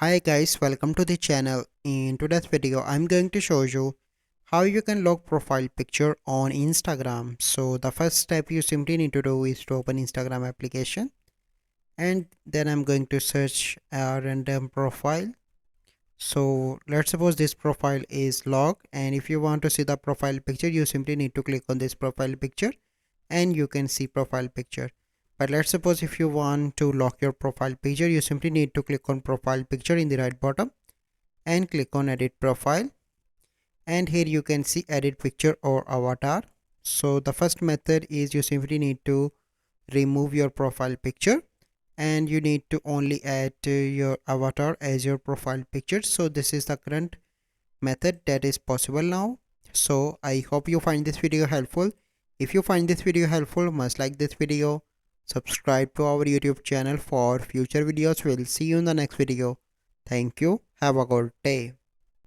Hi guys, welcome to the channel. In today's video, I'm going to show you how you can log profile picture on Instagram. So the first step you simply need to do is to open Instagram application, and then I'm going to search a random profile. So let's suppose this profile is logged, and if you want to see the profile picture, you simply need to click on this profile picture and you can see profile picture. But let's suppose if you want to lock your profile picture, you simply need to click on profile picture in the right bottom and click on edit profile, and here you can see edit picture or avatar. So the first method is you simply need to remove your profile picture and you need to only add your avatar as your profile picture. So this is the current method that is possible now. So I hope you find this video helpful. If you find this video helpful, must like this video, subscribe to our YouTube channel for future videos. We'll see you in the next video. Thank you. Have a good day.